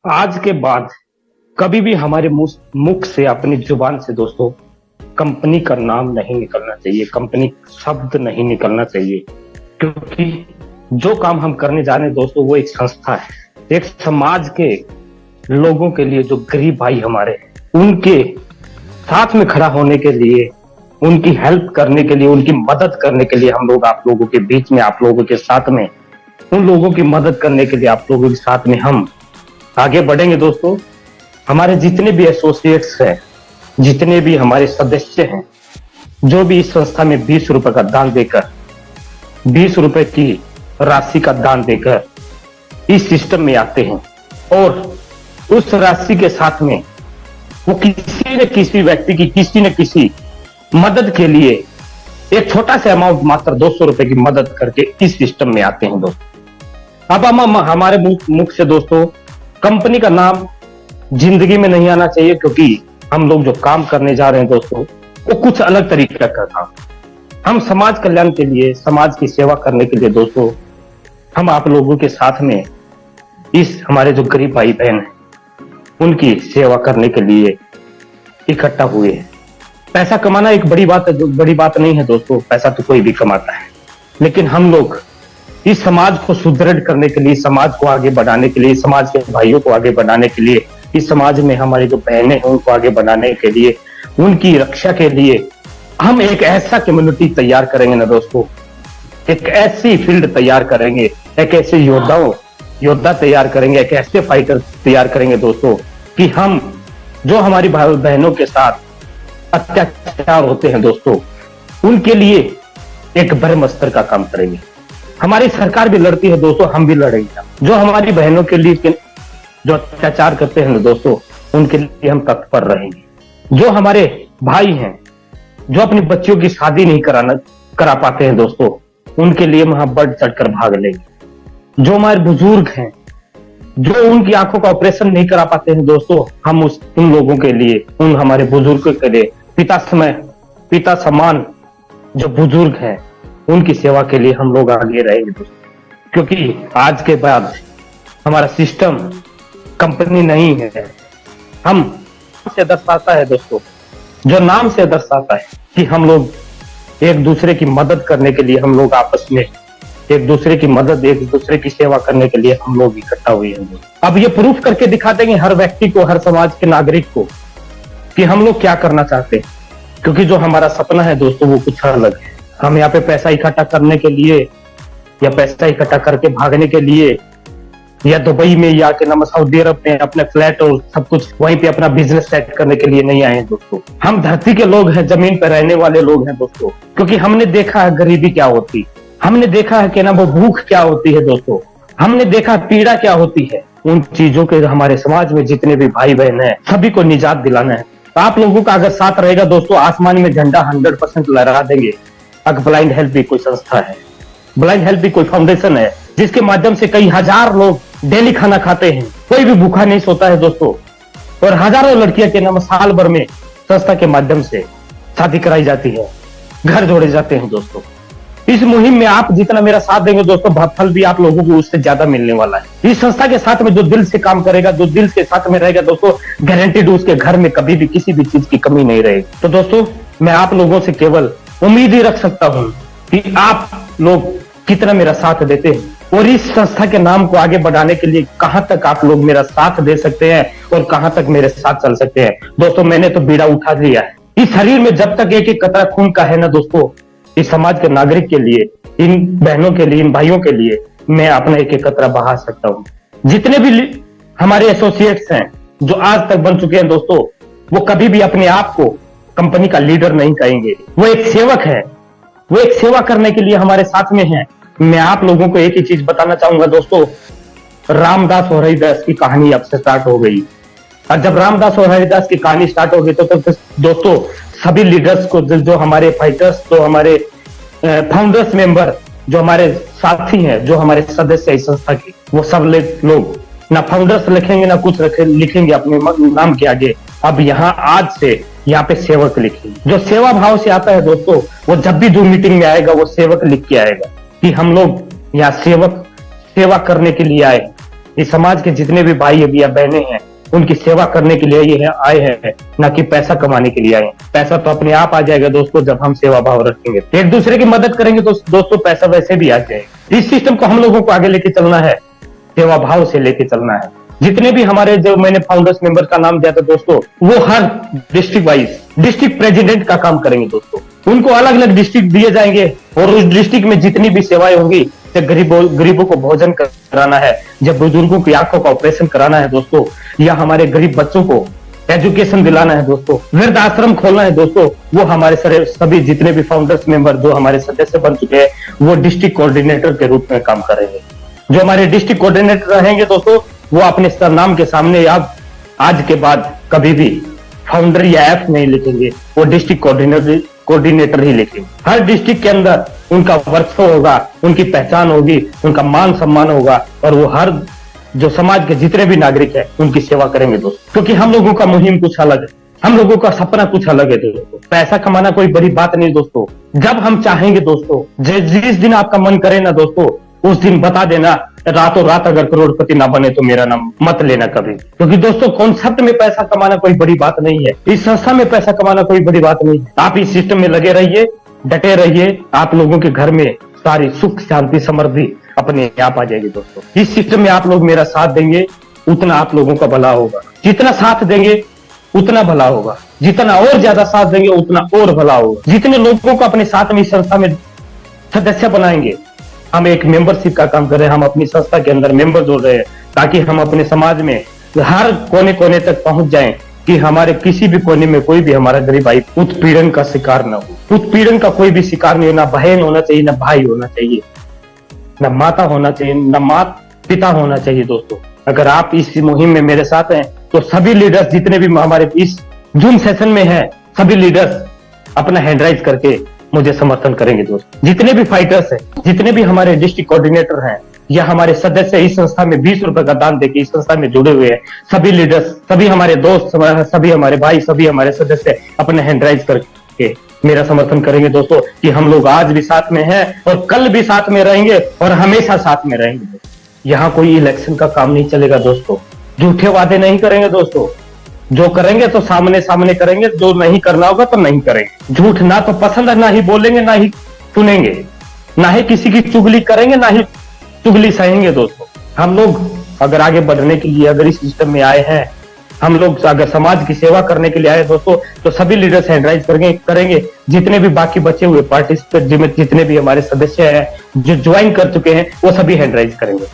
आज के बाद कभी भी हमारे मुख से अपनी जुबान से दोस्तों कंपनी का नाम नहीं निकलना चाहिए, कंपनी शब्द नहीं निकलना चाहिए। क्योंकि जो काम हम करने जा रहे हैं दोस्तों वो एक संस्था है, एक समाज के लोगों के लिए, जो गरीब भाई हमारे हैं उनके साथ में खड़ा होने के लिए, उनकी हेल्प करने के लिए, उनकी मदद करने के लिए हम लोग आप लोगों के बीच में, आप लोगों के साथ में, उन लोगों की मदद करने के लिए आप लोगों के साथ में हम आगे बढ़ेंगे दोस्तों। हमारे जितने भी एसोसिएट्स हैं, जितने भी हमारे सदस्य हैं, जो भी इस संस्था में 20 रुपए का दान देकर, 20 रुपए की राशि का दान देकर इस सिस्टम में आते हैं और उस राशि के साथ में वो किसी न किसी व्यक्ति की किसी न किसी मदद के लिए एक छोटा सा अमाउंट, मात्र 200 रुपए की मदद करके इस सिस्टम में आते हैं दोस्तों। अब हम हमारे मुख से दोस्तों कंपनी का नाम जिंदगी में नहीं आना चाहिए, क्योंकि हम लोग जो काम करने जा रहे हैं दोस्तों वो कुछ अलग तरीके का काम। हम समाज कल्याण के लिए, समाज की सेवा करने के लिए दोस्तों हम आप लोगों के साथ में इस हमारे जो गरीब भाई बहन हैं उनकी सेवा करने के लिए इकट्ठा हुए हैं। पैसा कमाना एक बड़ी बात है, बड़ी बात नहीं है दोस्तों, पैसा तो कोई भी कमाता है, लेकिन हम लोग इस समाज को सुदृढ़ करने के लिए, समाज को आगे बढ़ाने के लिए, समाज के भाइयों को आगे बढ़ाने के लिए, इस समाज में हमारी जो बहनें हैं उनको आगे बढ़ाने के लिए, उनकी रक्षा के लिए हम एक ऐसा कम्युनिटी तैयार करेंगे ना दोस्तों, एक ऐसी फील्ड तैयार करेंगे, एक ऐसे योद्धा तैयार करेंगे, एक ऐसे फाइटर तैयार करेंगे दोस्तों कि हम जो हमारी भाई बहनों के साथ अत्याचार होते हैं दोस्तों उनके लिए एक बड़े स्तर का काम करेंगे। हमारी सरकार भी लड़ती है दोस्तों, हम भी लड़ेंगे। जो हमारी बहनों के लिए जो अत्याचार करते हैं दोस्तों उनके लिए हम तत्पर रहेंगे। जो हमारे भाई हैं जो अपनी बच्चियों की शादी नहीं करा पाते हैं दोस्तों उनके लिए हम बढ़ चढ़कर भाग लेंगे। जो हमारे बुजुर्ग हैं जो उनकी आंखों का ऑपरेशन नहीं करा पाते हैं दोस्तों, हम उन लोगों के लिए, उन हमारे बुजुर्गों के लिए, पिता समान जो बुजुर्ग हैं उनकी सेवा के लिए हम लोग आगे रहेंगे दोस्तों। क्योंकि आज के बाद हमारा सिस्टम कंपनी नहीं है, हम से दर्शाता है दोस्तों, जो नाम से दर्शाता है कि हम लोग एक दूसरे की मदद करने के लिए, हम लोग आपस में एक दूसरे की मदद, एक दूसरे की सेवा करने के लिए हम लोग इकट्ठा हुए हैं। अब ये प्रूफ करके दिखा देंगे हर व्यक्ति को, हर समाज के नागरिक को कि हम लोग क्या करना चाहते हैं। क्योंकि जो हमारा सपना है दोस्तों वो कुछ अलग है। हम यहाँ पे पैसा इकट्ठा करने के लिए या पैसा इकट्ठा करके भागने के लिए या दुबई में या के नाम सऊदी अरब में अपने फ्लैट और सब कुछ वहीं पे अपना बिजनेस सेट करने के लिए नहीं आए हैं दोस्तों। हम धरती के लोग हैं, जमीन पर रहने वाले लोग हैं दोस्तों। क्योंकि हमने देखा है गरीबी क्या होती, हमने देखा है कि ना वो भूख क्या होती है दोस्तों, हमने देखा पीड़ा क्या होती है। उन चीजों के हमारे समाज में जितने भी भाई बहन हैं सभी को निजात दिलाना है। तो आप लोगों का अगर साथ रहेगा दोस्तों, आसमान में झंडा 100% लहरा देंगे। अगर ब्लाइंड हेल्प भी कोई संस्था है, ब्लाइंड हेल्प भी कोई फाउंडेशन है जिसके माध्यम से कई हजार लोग डेली खाना खाते हैं, कोई भी भूखा नहीं सोता है दोस्तों। और हजारों लड़कियां के नाम साल भर में संस्था के माध्यम से शादी कराई जाती है, घर जोड़े जाते हैं दोस्तों। इस मुहिम में आप जितना मेरा साथ देंगे दोस्तों, फल भी आप लोगों को उससे ज्यादा मिलने वाला है। इस संस्था के साथ में जो दिल से काम करेगा, जो दिल के साथ में रहेगा दोस्तों, गारंटीड उसके घर में कभी भी किसी भी चीज की कमी नहीं रहेगी। तो दोस्तों मैं आप लोगों से केवल उम्मीद ही रख सकता हूं कि आप लोग कितना मेरा साथ देते हैं और इस संस्था के नाम को आगे बढ़ाने के लिए कहां तक आप लोग मेरा साथ दे सकते हैं और कहां तक मेरे साथ चल सकते हैं। दोस्तों मैंने तो बीड़ा उठा लिया है। इस शरीर में जब तक एक एक कतरा खून का है ना दोस्तों, इस समाज के नागरिक के लिए, इन बहनों के लिए, इन भाइयों के लिए मैं अपना एक एक कतरा बहा सकता हूं। जितने भी हमारे एसोसिएट्स हैं जो आज तक बन चुके हैं दोस्तों, वो कभी भी अपने आप को कंपनी का लीडर नहीं कहेंगे। वो एक सेवक है, वो एक सेवा करने के लिए हमारे साथ में है। मैं आप लोगों को एक ही चीज बताना चाहूंगा दोस्तों, रामदास और हरिदास की कहानी अब से स्टार्ट हो गई। और जब रामदास और हरिदास की कहानी स्टार्ट हो गई तो दोस्तों सभी लीडर्स को, जो हमारे फाइटर्स, जो हमारे फाउंडर्स मेंबर, जो हमारे साथी हैं, जो हमारे सदस्य है इस संस्था के, वो सब लोग ना फाउंडर्स लिखेंगे ना कुछ लिखेंगे अपने नाम के आगे। अब यहाँ आज से यहाँ पे सेवक लिखेंगे। जो सेवा भाव से आता है दोस्तों, वो जब भी जो मीटिंग में आएगा वो सेवक लिख के आएगा कि हम लोग यहाँ सेवा करने के लिए आए, इस समाज के जितने भी भाई या बहनें हैं उनकी सेवा करने के लिए ये आए हैं, ना कि पैसा कमाने के लिए आए हैं। पैसा तो अपने आप आ जाएगा दोस्तों जब हम सेवा भाव रखेंगे, एक दूसरे की मदद करेंगे तो दोस्तों पैसा वैसे भी आ जाएगा। इस सिस्टम को हम लोगों को आगे लेके चलना है, सेवा भाव से लेके चलना है। जितने भी हमारे जो मैंने फाउंडर्स मेंबर का नाम दिया था दोस्तों, वो हर डिस्ट्रिक्ट वाइज डिस्ट्रिक्ट प्रेसिडेंट का काम करेंगे दोस्तों। उनको अलग अलग डिस्ट्रिक्ट दिए जाएंगे और उस डिस्ट्रिक्ट में जितनी भी सेवाएं होंगी, जब गरीबों को भोजन कराना है, जब बुजुर्गों की आंखों का ऑपरेशन कराना है दोस्तों, या हमारे गरीब बच्चों को एजुकेशन दिलाना है दोस्तों, वृद्ध आश्रम खोलना है दोस्तों, वो हमारे सभी जितने भी फाउंडर्स मेंबर जो हमारे सदस्य बन चुके हैं वो डिस्ट्रिक्ट कोऑर्डिनेटर के रूप में काम करेंगे। जो हमारे डिस्ट्रिक्ट कोऑर्डिनेटर रहेंगे दोस्तों, वो अपने नाम के सामने आज के बाद कभी भी फाउंडर या एफ नहीं लिखेंगे, वो डिस्ट्रिक्ट कोऑर्डिनेटर ही लिखेंगे। हर डिस्ट्रिक्ट के अंदर उनका वर्चस्व होगा, उनकी पहचान होगी, उनका मान सम्मान होगा, और वो हर जो समाज के जितने भी नागरिक है उनकी सेवा करेंगे दोस्तों। क्योंकि हम लोगों का मुहिम कुछ अलग है, हम लोगों का सपना कुछ अलग है दोस्तों। पैसा कमाना कोई बड़ी बात नहीं दोस्तों, जब हम चाहेंगे दोस्तों, जिस दिन आपका मन करे ना दोस्तों, उस दिन बता देना, रातों रात अगर करोड़पति ना बने तो मेरा नाम मत लेना कभी। क्योंकि दोस्तों कॉन्सेप्ट में पैसा कमाना कोई बड़ी बात नहीं है, इस संस्था में पैसा कमाना कोई बड़ी बात नहीं है। आप इस सिस्टम में लगे रहिए, डटे रहिए, आप लोगों के घर में सारी सुख शांति समृद्धि अपने आप आ जाएगी दोस्तों। इस सिस्टम में आप लोग मेरा साथ देंगे, उतना आप लोगों का भला होगा। जितना साथ देंगे उतना भला होगा, जितना और ज्यादा साथ देंगे उतना और भला होगा। जितने लोगों को अपने साथ में इस संस्था में सदस्य बनाएंगे, हम एक मेंबरशिप का काम कर रहे हैं, हम अपनी संस्था के अंदर मेंबर जोड़ रहे हैं, ताकि हम अपने समाज में हर कोने कोने तक पहुंच जाएं, कि हमारे किसी भी कोने में कोई भी हमारा गरीब भाई उत्पीड़न का शिकार न हो। उत्पीड़न का कोई भी शिकार नहीं होना, बहन होना चाहिए, ना भाई होना चाहिए, ना माता होना चाहिए, ना माता पिता होना चाहिए दोस्तों। अगर आप इस मुहिम में मेरे साथ हैं तो सभी लीडर्स जितने भी हमारे इस जूम सेशन में हैं, सभी लीडर्स अपना हैंड राइज करके मुझे समर्थन करेंगे दोस्त। जितने भी फाइटर्स हैं, जितने भी हमारे डिस्ट्रिक्ट कोऑर्डिनेटर हैं या हमारे सदस्य इस संस्था में 20 रुपए का दान देके इस संस्था में जुड़े हुए हैं, सभी लीडर्स, सभी हमारे दोस्त, सभी हमारे भाई, सभी हमारे सदस्य अपने हैंड राइज करके मेरा समर्थन करेंगे दोस्तों, कि हम लोग आज भी साथ में हैं और कल भी साथ में रहेंगे और हमेशा साथ में रहेंगे। यहाँ कोई इलेक्शन का काम नहीं चलेगा दोस्तों, झूठे वादे नहीं करेंगे दोस्तों, जो करेंगे तो सामने सामने करेंगे, जो नहीं करना होगा तो नहीं करेंगे। झूठ ना तो पसंद है, ना ही बोलेंगे, ना ही सुनेंगे, ना ही किसी की चुगली करेंगे, ना ही चुगली सहेंगे दोस्तों। हम लोग अगर आगे बढ़ने के लिए अगर इस सिस्टम में आए हैं, हम लोग अगर समाज की सेवा करने के लिए आए दोस्तों, तो सभी लीडर्स हैंड राइज करेंगे। जितने भी बाकी बचे हुए पार्टिसिपेट, जितने भी हमारे सदस्य हैं जो ज्वाइन कर चुके हैं, वो सभी हैंड राइज करेंगे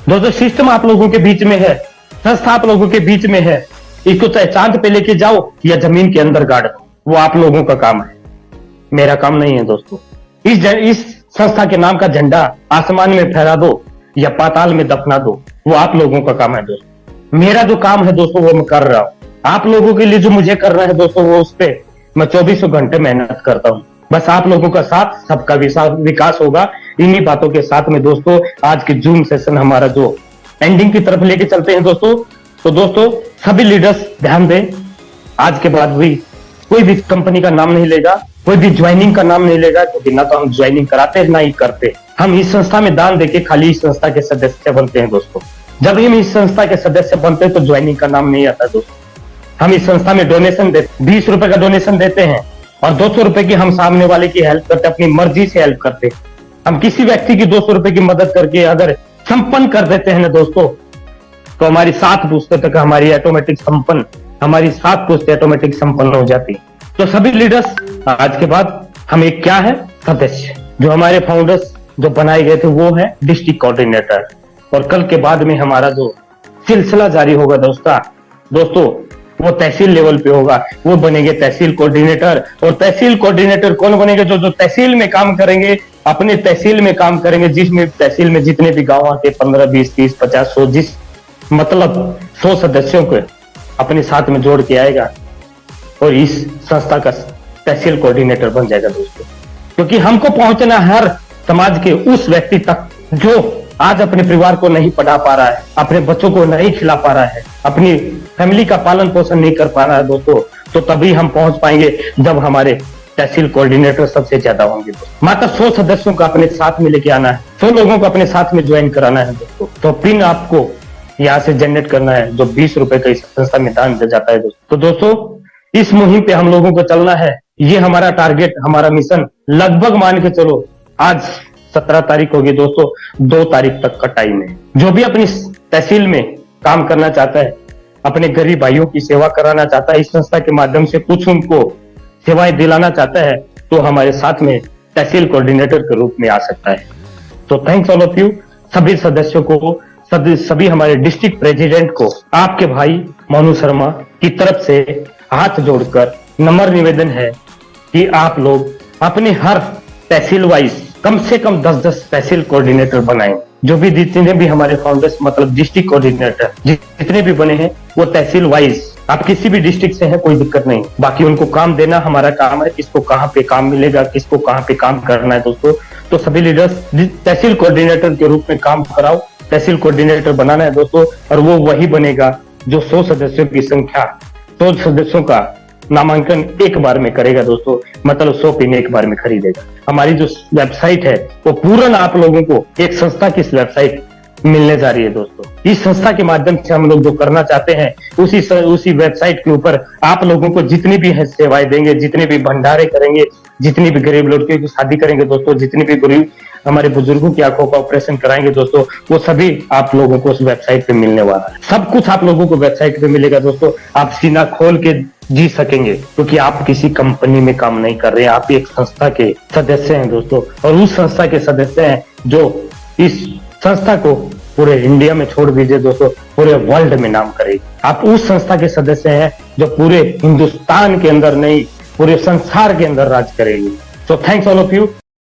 दोस्तों। सिस्टम आप लोगों के बीच में है, संस्था आप लोगों के बीच में है, इसको चाहे चांद पे लेके जाओ या जमीन के अंदर गाड़ दो, वो आप लोगों का काम है, मेरा काम नहीं है दोस्तों। इस संस्था के नाम का झंडा आसमान में फहरा दो या पाताल में दफना दो, वो आप लोगों का काम है दोस्तों। मेरा जो काम है दोस्तों वो मैं कर रहा हूँ, आप लोगों के लिए जो मुझे करना है दोस्तों, वो उस पर मैं 24 घंटे मेहनत करता हूँ। बस आप लोगों का साथ, सबका विकास होगा। इन्हीं बातों के साथ में दोस्तों आज के जूम सेशन हमारा जो एंडिंग की तरफ लेके चलते हैं दोस्तों। तो दोस्तों सभी लीडर्स ध्यान दें, आज के बाद भी कोई भी कंपनी का नाम नहीं लेगा, कोई भी ज्वाइनिंग का नाम नहीं लेगा, क्योंकि ना तो हम ज्वाइनिंग कराते हैं ना ही करते। हम इस संस्था में दान देके खाली इस संस्था के सदस्य बनते हैं दोस्तों। जब हम इस संस्था के सदस्य बनते हैं तो ज्वाइनिंग का नाम नहीं आता दोस्तों। हम इस संस्था में डोनेशन देते, 20 रुपए का डोनेशन देते हैं और 200 रुपए की हम सामने वाले की हेल्प करते, अपनी मर्जी से हेल्प करते। हम किसी व्यक्ति की 200 रुपए की मदद करके अगर संपन्न कर देते हैं ना दोस्तों, तो हमारी 7 पुश्तों तक हमारी ऑटोमेटिक संपन्न, हमारी 7 पुश्तें ऑटोमेटिक संपन्न हो जाती। तो सभी लीडर्स आज के बाद हम एक क्या है, सदस्य। जो हमारे फाउंडर्स जो बनाए गए थे वो है डिस्ट्रिक्ट कोऑर्डिनेटर, और कल के बाद में हमारा जो सिलसिला जारी होगा दोस्तों वो तहसील लेवल पे होगा। वो बनेंगे तहसील कोऑर्डिनेटर, और तहसील कोऑर्डिनेटर कौन बनेंगे, जो तहसील में काम करेंगे, अपने तहसील में काम करेंगे, जिसमें तहसील में जितने भी गांव आते 15, 20, 30, 50, 100, जिस मतलब 100 सदस्यों को अपने साथ में जोड़ के आएगा और इस संस्था का तहसील कोऑर्डिनेटर बन जाएगा दोस्तों। क्योंकि हमको पहुंचना हर समाज के उस व्यक्ति तक जो आज अपने परिवार को नहीं पढ़ा पा रहा है, अपने बच्चों को नहीं खिला पा रहा है, अपनी फैमिली का पालन पोषण नहीं कर पा रहा है दोस्तों, तो तभी हम पहुंच पाएंगे जब हमारे तहसील कोऑर्डिनेटर सबसे ज्यादा होंगे। मात्र 100 सदस्यों को अपने साथ में लेके आना है, 100 लोगों को अपने साथ में ज्वाइन कराना है दोस्तों। तो पिन आपको यहाँ से जनरेट करना है, जो 20 रुपए का इस संस्था में दान दिया जाता है दोस्तों। तो दोस्तों इस मुहिम पे हम लोगों को चलना है, ये हमारा टारगेट, हमारा मिशन। लगभग मान के चलो आज 17 तारीख होगी दोस्तों, 2 तारीख तक का टाइम है। जो भी अपनी तहसील में काम करना चाहता है, अपने गरीब भाइयों की सेवा कराना चाहता है, इस संस्था के माध्यम से कुछ उनको सेवाएं दिलाना चाहता है, तो हमारे साथ में तहसील कोऑर्डिनेटर के रूप में आ सकता है। तो थैंक्स ऑल ऑफ यू, सभी सदस्यों को, सभी हमारे डिस्ट्रिक्ट प्रेसिडेंट को, आपके भाई मोनू शर्मा की तरफ से हाथ जोड़कर नम्र निवेदन है कि आप लोग अपने हर तहसील वाइज कम से कम 10-10 तहसील कोऑर्डिनेटर बनाएं। जो भी जितने भी हमारे फाउंडर्स मतलब डिस्ट्रिक्ट कोऑर्डिनेटर जितने भी बने हैं वो तहसील वाइज, आप किसी भी डिस्ट्रिक्ट से हैं कोई दिक्कत नहीं, बाकी उनको काम देना हमारा काम है, किसको कहाँ पे काम मिलेगा, किसको कहाँ पे काम करना है दोस्तों। तो सभी लीडर्स तहसील कोऑर्डिनेटर के रूप में काम कराओ, तहसील कोऑर्डिनेटर बनाना है दोस्तों, और वो वही बनेगा जो 100 सदस्यों की संख्या, 100 सदस्यों का नामांकन एक बार में करेगा दोस्तों, मतलब 100 पिन एक बार में खरीदेगा। हमारी जो वेबसाइट है वो पूर्ण आप लोगों को एक संस्था की वेबसाइट मिलने जा रही है दोस्तों। इस संस्था के माध्यम से हम लोग जो करना चाहते हैं उसी वेबसाइट के ऊपर आप लोगों को जितनी भी है सेवाएं देंगे, जितने भी भंडारे करेंगे, जितनी भी गरीब लड़कियों की शादी करेंगे दोस्तों, जितनी भी गरीब हमारे बुजुर्गों की आंखों का ऑपरेशन कराएंगे दोस्तों, वो सभी आप लोगों को उस वेबसाइट पे मिलने वाला है। सब कुछ आप लोगों को वेबसाइट पे मिलेगा दोस्तों। आप सीना खोल के जी सकेंगे क्योंकि आप किसी कंपनी में काम नहीं कर रहे हैं, आप एक संस्था के सदस्य हैं दोस्तों, और उस संस्था के सदस्य हैं जो इस संस्था को पूरे इंडिया में छोड़ दीजिए दोस्तों, पूरे वर्ल्ड में नाम करेगी। आप उस संस्था के सदस्य हैं जो पूरे हिंदुस्तान के अंदर नहीं, पूरे संसार के अंदर राज करेगी। So thanks all of you.